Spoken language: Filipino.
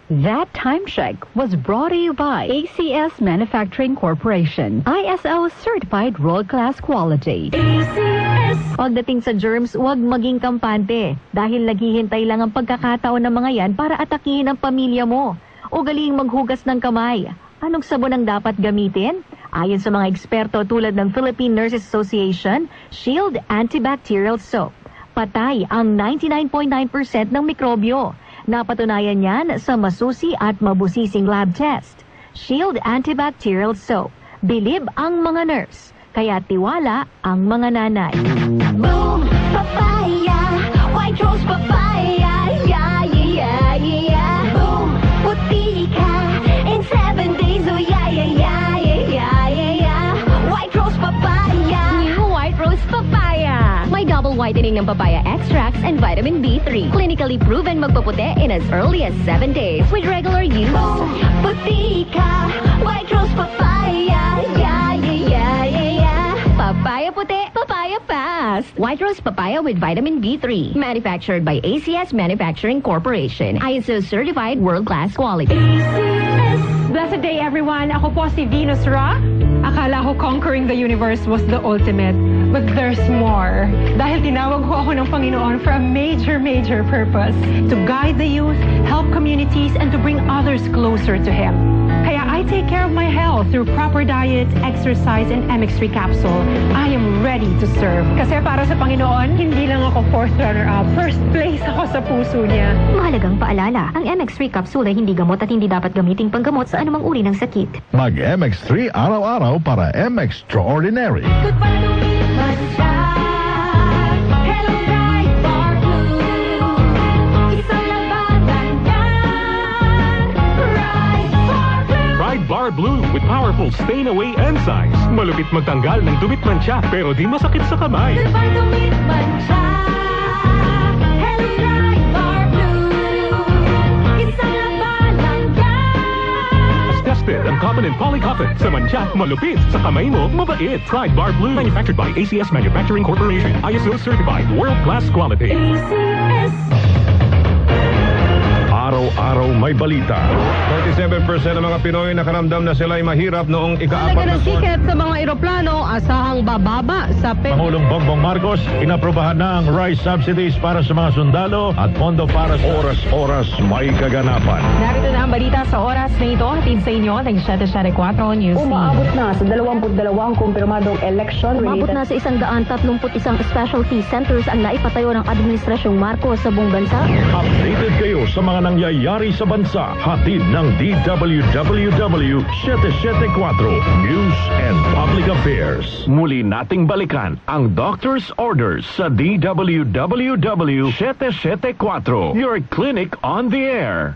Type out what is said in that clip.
That time check was brought to you by ACS Manufacturing Corporation. ISO certified world-class quality. ACS! Pagdating sa germs, huwag maging kampante. Dahil naghihintay lang ang pagkakataon ng mga yan para atakihin ang pamilya mo. Ugaling maghugas ng kamay. Anong sabon ang dapat gamitin? Ayon sa mga eksperto tulad ng Philippine Nurses Association, Shield Antibacterial Soap. Patay ang 99.9% ng mikrobyo. Napatunayan yan sa masusi at mabusising lab test. Shield Antibacterial Soap. Bilib ang mga nurse. Kaya tiwala ang mga nanay. Boom! Papaya! White rose papaya! Yeah, yeah, yeah! Boom! Puti ka! In 7 days, oh yeah, yeah, yeah, yeah, yeah, yeah! White rose papaya! New White Rose Papaya. May double whitening ng papaya extracts and vitamin B3. Clinically proven magpaputi in as early as 7 days with regular use. Boom! Puti ka! White rose papaya! Yeah, yeah, yeah, yeah, yeah! Papaya puti, papaya fast. White Rose Papaya with vitamin B3. Manufactured by ACS Manufacturing Corporation. ISO certified world-class quality. Blessed day, everyone. Ako po si Venus Ra. Akala ko conquering the universe was the ultimate. But there's more. Dahil tinawag ko ako ng Panginoon for a major, major purpose. To guide the youth, help communities, and to bring others closer to Him. Kaya I take care of my health through proper diet, exercise, and MX3 capsule. I am ready to serve. Kasi para sa Panginoon, hindi lang ako fourth runner-up. First place ako sa puso niya. Mahalagang paalala, ang MX3 capsule ay hindi gamot at hindi dapat gamiting panggamot sa anumang uri ng sakit. Mag-MX3 araw-araw para MX-Extraordinary. Goodbye to me, Hello, Bright Bar Blue. Isang labanan yan. Bright Bar Blue. Pride Bar Blue with powerful stain-away enzymes. Malupit magtanggal ng dumit mancha pero di masakit sa kamay. Goodbye to me, Hello, Bright Bar Blue. Isang labanan yan. As tested and common in polycotton. Sa mancha, malupit. Sa kamay mo, mabait. Pride Bar Blue. Manufactured by ACS Manufacturing Corporation. ISO certified world-class quality. ACS. Araw-araw may balita. 47% ng mga Pinoy nakaramdam na sila'y mahirap noong ika-4 na tiket sa mga eroplano, asahang bababa sa Pangulong Bongbong Marcos, inaprobahan na ang rice subsidies para sa mga sundalo at pondo para sa oras-oras may kaganapan. Narito na ang balita sa oras na ito. Hatid sa inyo ng 774 News Team. Umaabot na sa 22 kumpirmadong election. Umabot na sa 131 specialty centers ang naipatayo ng Administrasyong Marcos sa buong bansa. Updated kayo sa mga nangyayari sa bansa. Hatid ng DWWW 774 News and Public Affairs. Muli nating balikan ang Doctor's Orders sa DWWW 774, your clinic on the air.